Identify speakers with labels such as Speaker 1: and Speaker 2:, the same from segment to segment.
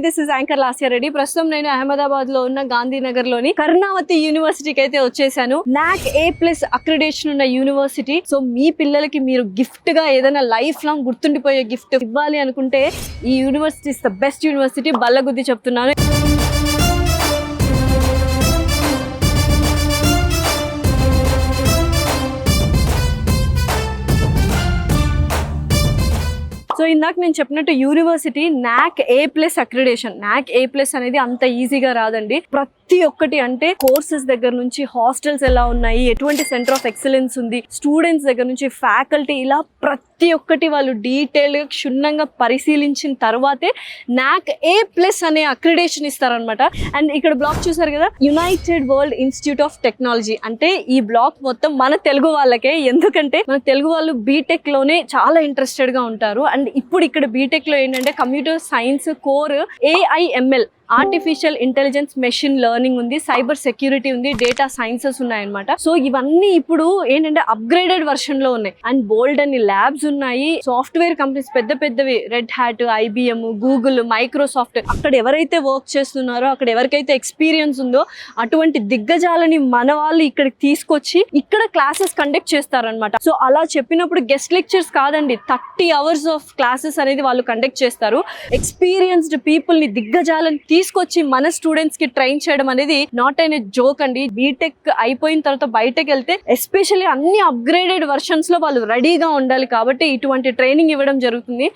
Speaker 1: This is anchor Lasya Reddy. ప్రస్తుతం నేను అహ్మదాబాద్ లో ఉన్న గాంధీనగర్ లోని కర్ణావతి యూనివర్సిటీకి అయితే వచ్చేసాను. NAAC A+ అక్రిడేషన్ ఉన్న యూనివర్సిటీ. సో మీ పిల్లలకి మీరు గిఫ్ట్ గా ఏదైనా లైఫ్ లాంగ్ గుర్తుండిపోయే గిఫ్ట్ ఇవ్వాలి అనుకుంటే ఈ university is the best university. బల్లగుద్ది చెప్తున్నాను. సో ఇందాక నేను చెప్పినట్టు university NAAC A+ accreditation. NAAC A+ అనేది అంత ఈజీగా రాదండి. ప్రతి ఒక్కటి అంటే కోర్సెస్ దగ్గర నుంచి హాస్టల్స్ ఎలా ఉన్నాయి, ఎటువంటి సెంటర్ ఆఫ్ ఎక్సలెన్స్ ఉంది, స్టూడెంట్స్ దగ్గర నుంచి ఫ్యాకల్టీ, ఇలా ప్రతి ఒక్కటి వాళ్ళు డీటెయిల్గా క్షుణ్ణంగా పరిశీలించిన తర్వాతే NAAC A+ అనే అక్రిడేషన్ ఇస్తారనమాట. అండ్ ఇక్కడ బ్లాక్ చూసారు కదా, United world institute of technology. అంటే ఈ బ్లాక్ మొత్తం మన తెలుగు వాళ్ళకే. ఎందుకంటే మన తెలుగు వాళ్ళు బీటెక్ లోనే చాలా ఇంట్రెస్టెడ్ గా ఉంటారు. అండ్ ఇప్పుడు ఇక్కడ బీటెక్ లో ఏంటంటే computer science core, AIML artificial intelligence, machine learning ఉంది, సైబర్ సెక్యూరిటీ ఉంది, డేటా సైన్సెస్ ఉన్నాయన్నమాట. సో ఇవన్నీ ఇప్పుడు ఏంటంటే అప్గ్రేడెడ్ వర్షన్ లో ఉన్నాయి. అండ్ బోల్డ్ అని ల్యాబ్స్ ఉన్నాయి. సాఫ్ట్వేర్ కంపెనీస్ పెద్ద పెద్దవి, red hat, IBM, Google, Microsoft, అక్కడ ఎవరైతే వర్క్ చేస్తున్నారో, అక్కడ ఎవరికైతే ఎక్స్పీరియన్స్ ఉందో అటువంటి దిగ్గజాలని మన వాళ్ళు ఇక్కడికి తీసుకొచ్చి ఇక్కడ క్లాసెస్ కండక్ట్ చేస్తారనమాట. సో అలా చెప్పినప్పుడు గెస్ట్ లెక్చర్స్ కాదండి, 30 hours ఆఫ్ క్లాసెస్ అనేది వాళ్ళు కండక్ట్ చేస్తారు. ఎక్స్పీరియన్స్డ్ పీపుల్ ని, దిగ్గజాలని తీసుకొచ్చి మన స్టూడెంట్స్ కి ట్రైన్ చేయడం అనేది నాట్ అయిన జోక్ అండి. బీటెక్ అయిపోయిన తర్వాత బయటకు వెళ్తే ఎస్పెషల్లీ అన్ని అప్గ్రేడెడ్ వర్షన్స్ లో వాళ్ళు రెడీగా ఉండాలి. కాబట్టి ఇటువంటి ట్రైనింగ్ ఇవ్వడం జరుగుతుంది.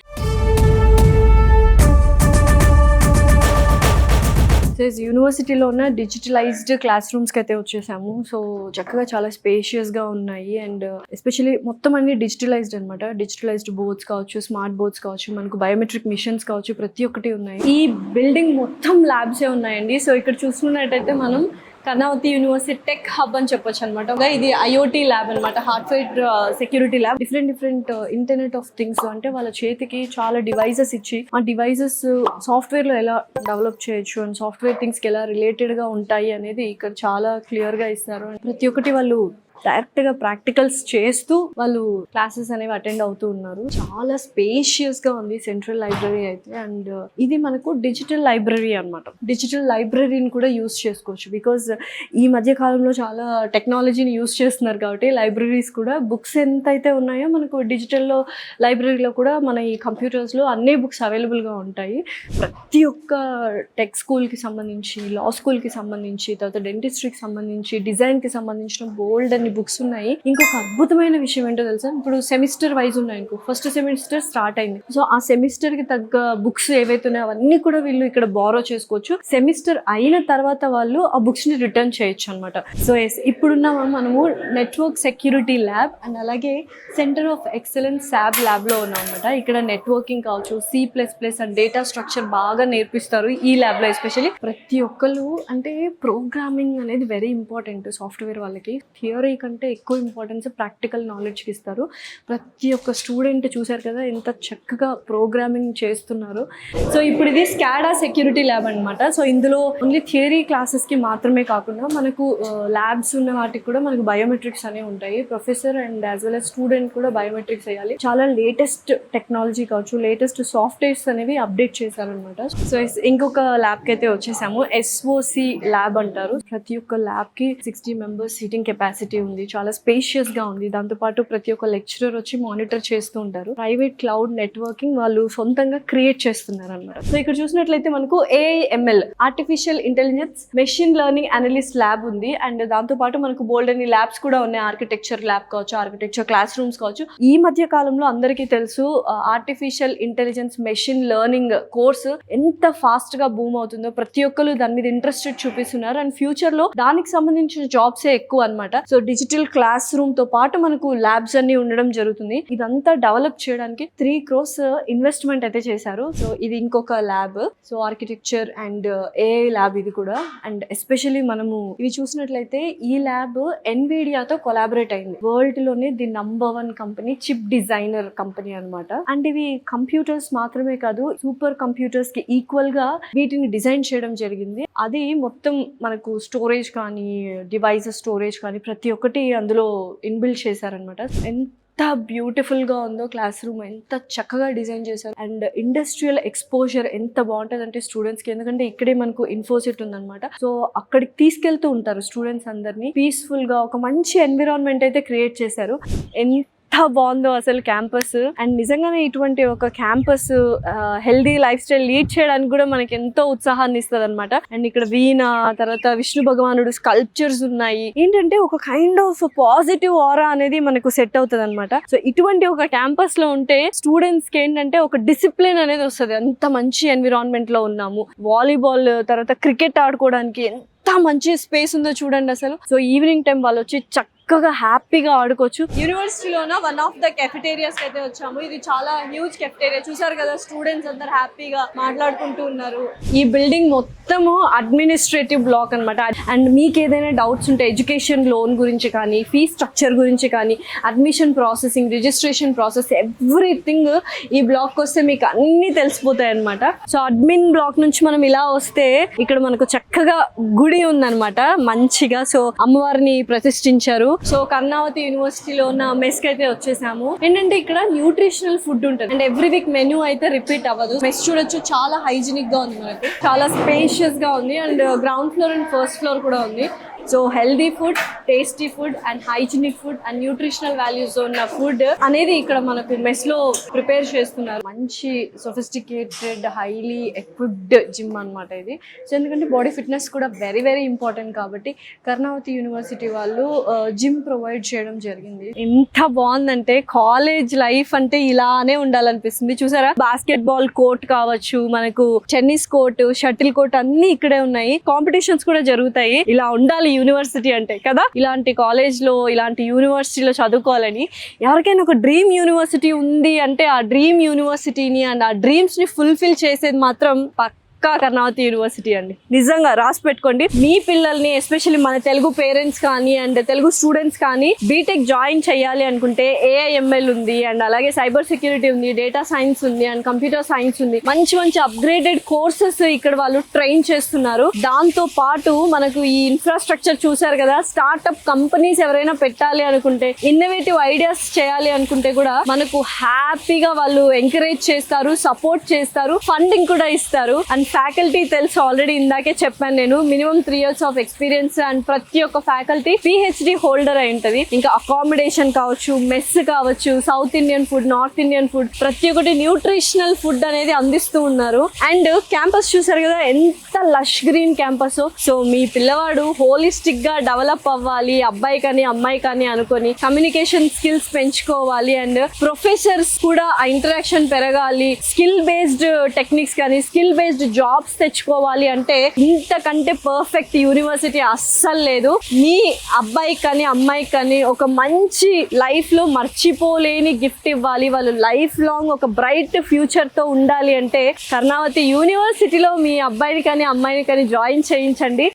Speaker 1: యూనివర్సిటీలో ఉన్న డిజిటలైజ్డ్ క్లాస్ రూమ్స్కి అయితే వచ్చేసాము. సో చక్కగా చాలా స్పేషియస్గా ఉన్నాయి. అండ్ ఎస్పెషల్లీ మొత్తం అన్ని డిజిటలైజ్డ్ అనమాట. డిజిటలైజ్డ్ బోర్డ్స్ కావచ్చు, స్మార్ట్ బోర్డ్స్ కావచ్చు, మనకు బయోమెట్రిక్ మిషన్స్ కావచ్చు, ప్రతి ఒక్కటి ఉన్నాయి. ఈ బిల్డింగ్ మొత్తం ల్యాబ్సే ఉన్నాయండి. సో ఇక్కడ చూసుకున్నట్టయితే మనం కర్ణావతి యూనివర్సిటీ టెక్ హబ్ అని చెప్పొచ్చు అనమాట. ఇది IoT ల్యాబ్ అనమాట, hardware security lab. Different internet of things, అంటే వాళ్ళ చేతికి చాలా డివైజెస్ ఇచ్చి ఆ డివైజెస్ సాఫ్ట్వేర్ లో ఎలా డెవలప్ చేయొచ్చు అండ్ సాఫ్ట్వేర్ థింగ్స్ కి ఎలా రిలేటెడ్ గా ఉంటాయి అనేది ఇక్కడ చాలా క్లియర్ గా ఇస్తారు. ప్రతి ఒక్కటి వాళ్ళు డైరెక్ట్ గా ప్రాక్టికల్స్ చేస్తూ వాళ్ళు క్లాసెస్ అనేవి అటెండ్ అవుతూ ఉన్నారు. చాలా స్పేషియస్ గా ఉంది సెంట్రల్ లైబ్రరీ అయితే. అండ్ ఇది మనకు డిజిటల్ లైబ్రరీ అనమాట. డిజిటల్ లైబ్రరీని కూడా యూస్ చేసుకోవచ్చు. బికాజ్ ఈ మధ్య కాలంలో చాలా టెక్నాలజీని యూస్ చేస్తున్నారు కాబట్టి లైబ్రరీస్ కూడా బుక్స్ ఎంత అయితే ఉన్నాయో మనకు డిజిటల్లో లైబ్రరీలో కూడా మన ఈ కంప్యూటర్స్ లో అన్ని బుక్స్ అవైలబుల్ గా ఉంటాయి. ప్రతి ఒక్క టెక్ స్కూల్ కి సంబంధించి, లా స్కూల్ కి సంబంధించి, తర్వాత డెంటిస్ట్రీకి సంబంధించి, డిజైన్ కి సంబంధించిన బోల్డ్ అని బుక్స్ ఉన్నాయి. ఇంకొక అద్భుతమైన విషయం ఏంటో తెలుసా, ఇప్పుడు సెమిస్టర్ వైజ్ ఉన్నాయి. ఇంకో ఫస్ట్ సెమిస్టర్ స్టార్ట్ అయింది. సో ఆ సెమిస్టర్ కి తగ్గ బుక్స్ ఏవైతే ఉన్నాయో అవన్నీ కూడా వీళ్ళు ఇక్కడ బారో చేసుకోవచ్చు. సెమిస్టర్ అయిన తర్వాత వాళ్ళు ఆ బుక్స్ ని రిటర్న్ చేయొచ్చు అనమాట. సో ఇప్పుడున్న మనము నెట్వర్క్ సెక్యూరిటీ ల్యాబ్ అండ్ అలాగే centre of excellence SAB lab లో ఉన్నాం అనమాట. ఇక్కడ నెట్వర్కింగ్ కావచ్చు, C++ అండ్ డేటా స్ట్రక్చర్ బాగా నేర్పిస్తారు ఈ ల్యాబ్ లో. ఎస్పెషల్లీ ప్రతి ఒక్కళ్ళు అంటే ప్రోగ్రామింగ్ అనేది వెరీ ఇంపార్టెంట్ సాఫ్ట్వేర్ వాళ్ళకి. థియరీ కంటే ఎక్కువ ఇంపార్టెన్స్ ప్రాక్టికల్ నాలెడ్జ్కి ఇస్తారు. ప్రతి ఒక్క స్టూడెంట్ చూశారు కదా ఎంత చక్కగా ప్రోగ్రామింగ్ చేస్తున్నారు. సో ఇప్పుడు ఇది SCADA సెక్యూరిటీ ల్యాబ్ అనమాట. సో ఇందులో ఓన్లీ థియరీ క్లాసెస్కి మాత్రమే కాకుండా మనకు ల్యాబ్స్ ఉన్న వాటికి కూడా మనకు బయోమెట్రిక్స్ అనేవి ఉంటాయి. Professor and as well as student కూడా బయోమెట్రిక్స్ వేయాలి. చాలా లేటెస్ట్ టెక్నాలజీ కావచ్చు, లేటెస్ట్ సాఫ్ట్వేర్స్ అనేవి అప్డేట్ చేశారనమాట. సో ఇంకొక ల్యాబ్కి అయితే వచ్చేసాము. SOC ల్యాబ్ అంటారు. ప్రతి ఒక్క ల్యాబ్కి 60 members సీటింగ్ కెపాసిటీ ఉంది. చాలా స్పేషియస్ గా ఉంది. దాంతోపాటు ప్రతి ఒక్క లెక్చరర్ వచ్చి మానిటర్ చేస్తూ ఉంటారు. ప్రైవేట్ క్లౌడ్ నెట్వర్కింగ్ వాళ్ళు సొంతంగా క్రియేట్ చేస్తున్నారు అనమాట. సో ఇక్కడ చూసినట్లయితే మనకు AIML artificial intelligence, machine learning analyst lab ఉంది. అండ్ దాంతోపాటు మనకు బోల్డ్ అని ల్యాబ్స్ కూడా ఉన్నాయి. ఆర్కిటెక్చర్ ల్యాబ్ కావచ్చు, ఆర్కిటెక్చర్ క్లాస్ రూమ్స్ కావచ్చు. ఈ మధ్య కాలంలో అందరికీ తెలుసు artificial intelligence, machine learning course ఎంత ఫాస్ట్ గా బూమ్ అవుతుందో. ప్రతి ఒక్కరు దాని మీద ఇంట్రెస్టెడ్ చూపిస్తున్నారు. అండ్ ఫ్యూచర్ లో దానికి సంబంధించిన జాబ్సే ఎక్కువ అనమాట. సో డిజిటల్ క్లాస్ రూమ్ తో పాటు మనకు ల్యాబ్స్ అన్ని ఉండడం జరుగుతుంది. ఇదంతా డెవలప్ చేయడానికి 3 crores ఇన్వెస్ట్మెంట్ అయితే చేశారు. సో ఇది ఇంకొక lab. So architecture and AI lab ఇది కూడా. అండ్ ఎస్పెషల్లీ మనము ఇవి చూసినట్లయితే ఈ ల్యాబ్ ఎన్విడియాతో కొలాబరేట్ అయింది. వరల్డ్ లోనే the number 1 company, chip designer company అనమాట. అండ్ ఇవి కంప్యూటర్స్ మాత్రమే కాదు, సూపర్ కంప్యూటర్స్ కి ఈక్వల్ గా వీటిని డిజైన్ చేయడం జరిగింది. అది మొత్తం మనకు స్టోరేజ్ కానీ, డివైజెస్ స్టోరేజ్ కానీ ప్రతి ఒక్కటి అందులో ఇన్బిల్డ్ చేశారనమాట. ఎంత బ్యూటిఫుల్ గా ఉందో క్లాస్ రూమ్, ఎంత చక్కగా డిజైన్ చేశారు. అండ్ ఇండస్ట్రియల్ ఎక్స్పోజర్ ఎంత బాగుంటుంది అంటే స్టూడెంట్స్ కి, ఎందుకంటే ఇక్కడే మనకు ఇన్ఫోసిట్ ఉందన్నమాట. సో అక్కడికి తీసుకెళ్తూ ఉంటారు స్టూడెంట్స్ అందరినీ. పీస్ఫుల్ గా ఒక మంచి ఎన్విరాన్మెంట్ అయితే క్రియేట్ చేశారు. ఎంత బాగుందో అసలు క్యాంపస్. అండ్ నిజంగానే ఇటువంటి ఒక campus healthy life style lead చేయడానికి కూడా మనకి ఎంతో ఉత్సాహాన్ని ఇస్తుంది అనమాట. అండ్ ఇక్కడ వీణ, తర్వాత విష్ణు భగవానుడు స్కల్ప్చర్స్ ఉన్నాయి. ఏంటంటే ఒక కైండ్ ఆఫ్ పాజిటివ్ ఆరా అనేది మనకు సెట్ అవుతుంది అనమాట. సో ఇటువంటి ఒక క్యాంపస్ లో ఉంటే స్టూడెంట్స్ కి ఏంటంటే ఒక డిసిప్లిన్ అనేది వస్తుంది. అంత మంచి ఎన్విరాన్మెంట్ లో ఉన్నాము. వాలీబాల్, తర్వాత క్రికెట్ ఆడుకోవడానికి ఎంత మంచి స్పేస్ ఉందో చూడండి అసలు. సో ఈవినింగ్ టైం వాళ్ళు వచ్చి చక్కగా హ్యాపీగా ఆడుకోవచ్చు. యూనివర్సిటీలోన వన్ ఆఫ్ ద కెఫెటేరియాస్ అయితే వచ్చాము. ఇది చాలా హ్యూజ్ కెఫెటేరియా, చూసారు కదా. స్టూడెంట్స్ అందరు హ్యాపీగా మాట్లాడుకుంటూ ఉన్నారు. ఈ బిల్డింగ్ మొత్తము అడ్మినిస్ట్రేటివ్ బ్లాక్ అనమాట. అండ్ మీకు ఏదైనా డౌట్స్ ఉంటే ఎడ్యుకేషన్ లోన్ గురించి కానీ, ఫీ స్ట్రక్చర్ గురించి కానీ, admission processing, registration process, everything ఈ బ్లాక్ వస్తే మీకు అన్ని తెలిసిపోతాయి అనమాట. సో అడ్మిన్ బ్లాక్ నుంచి మనం ఇలా వస్తే ఇక్కడ మనకు చక్కగా గుడి ఉందన్నమాట మంచిగా. సో అమ్మవారిని ప్రతిష్ఠించారు. సో కర్ణావతి యూనివర్సిటీలో ఉన్న మెస్ కి అయితే వచ్చేసాము. ఏంటంటే ఇక్కడ న్యూట్రిషనల్ ఫుడ్ ఉంటుంది. అండ్ ఎవ్రీ వీక్ మెనూ అయితే రిపీట్ అవ్వదు. మెస్ చూడొచ్చు, చాలా హైజీనిక్ గా ఉంది, మనకు చాలా స్పేషియస్ గా ఉంది. And ground floor and first floor కూడా ఉంది. So healthy food, tasty food and hygienic food and nutritional values ఉన్న ఫుడ్ అనేది ఇక్కడ మనకు మెస్ లో ప్రిపేర్ చేస్తున్నారు. మంచి సొఫిస్టికేటెడ్, హైలీ ఎక్విప్డ్ జిమ్ అనమాట ఇది. సో ఎందుకంటే బాడీ ఫిట్నెస్ కూడా వెరీ వెరీ ఇంపార్టెంట్ కాబట్టి కర్ణావతి యూనివర్సిటీ వాళ్ళు జిమ్ ప్రొవైడ్ చేయడం జరిగింది. ఎంత బాగుందంటే కాలేజ్ లైఫ్ అంటే ఇలానే ఉండాలనిపిస్తుంది. చూసారా, బాస్కెట్ బాల్ కోర్ట్ కావచ్చు, మనకు టెన్నిస్ కోర్ట్, షటిల్ కోర్ట్ అన్ని ఇక్కడే ఉన్నాయి. కాంపిటీషన్స్ కూడా జరుగుతాయి. ఇలా ఉండాలి యూనివర్సిటీ అంటే కదా. ఇలాంటి కాలేజ్ లో, ఇలాంటి యూనివర్సిటీలో చదువుకోవాలని ఎవరికైనా ఒక డ్రీమ్ యూనివర్సిటీ ఉంది అంటే ఆ డ్రీమ్ యూనివర్సిటీని అండ్ ఆ డ్రీమ్స్ ని ఫుల్ఫిల్ చేసేది మాత్రం కర్ణావతి యూనివర్సిటీ అండి. నిజంగా రాసి పెట్టుకోండి. మీ పిల్లల్ని, ఎస్పెషల్లీ మన తెలుగు పేరెంట్స్ కానీ అండ్ తెలుగు స్టూడెంట్స్ కానీ బీటెక్ జాయిన్ చేయాలి అనుకుంటే AIML ఉంది, అండ్ అలాగే సైబర్ సెక్యూరిటీ ఉంది, డేటా సైన్స్ ఉంది, అండ్ కంప్యూటర్ సైన్స్ ఉంది. మంచి మంచి అప్గ్రేడెడ్ కోర్సెస్ ఇక్కడ వాళ్ళు ట్రైన్ చేస్తున్నారు. దాంతో పాటు మనకు ఈ ఇన్ఫ్రాస్ట్రక్చర్ చూసారు కదా. స్టార్ట్అప్ కంపెనీస్ ఎవరైనా పెట్టాలి అనుకుంటే, ఇన్నోవేటివ్ ఐడియాస్ చేయాలి అనుకుంటే కూడా మనకు హ్యాపీగా వాళ్ళు ఎంకరేజ్ చేస్తారు, సపోర్ట్ చేస్తారు, ఫండింగ్ కూడా ఇస్తారు. అండ్ ఫ్యాకల్టీ తెలుసు, ఆల్రెడీ ఇందాకే చెప్పాను నేను, minimum 3 years of experience. And ప్రతి ఒక్క ఫ్యాకల్టీ PhD హోల్డర్ అయి ఉంటది. ఇంకా అకామిడేషన్ కావచ్చు, మెస్ కావచ్చు, south Indian food, north Indian food, ప్రతి ఒక్కటి న్యూట్రిషనల్ ఫుడ్ అనేది అందిస్తూ ఉన్నారు. అండ్ క్యాంపస్ చూసారు కదా ఎంత లష్ గ్రీన్ క్యాంపస్. సో మీ పిల్లవాడు హోలిస్టిక్ గా డెవలప్ అవ్వాలి, అబ్బాయి కానీ అమ్మాయి కానీ అనుకొని కమ్యూనికేషన్ స్కిల్స్ పెంచుకోవాలి. అండ్ ప్రొఫెసర్స్ కూడా ఆ ఇంటరాక్షన్ పెరగాలి. స్కిల్ బేస్డ్ టెక్నిక్స్ కానీ, స్కిల్ బేస్డ్ జాబ్స్ తెచ్చుకోవాలి అంటే ఇంతకంటే పర్ఫెక్ట్ యూనివర్సిటీ అస్సలు లేదు. మీ అబ్బాయి కానీ అమ్మాయి కానీ ఒక మంచి లైఫ్ లో మర్చిపోలేని గిఫ్ట్ ఇవ్వాలి, వాళ్ళు లైఫ్ లాంగ్ ఒక బ్రైట్ ఫ్యూచర్ తో ఉండాలి అంటే కర్ణావతి యూనివర్సిటీలో మీ అబ్బాయిని కానీ అమ్మాయిని కానీ జాయిన్ చేయించండి.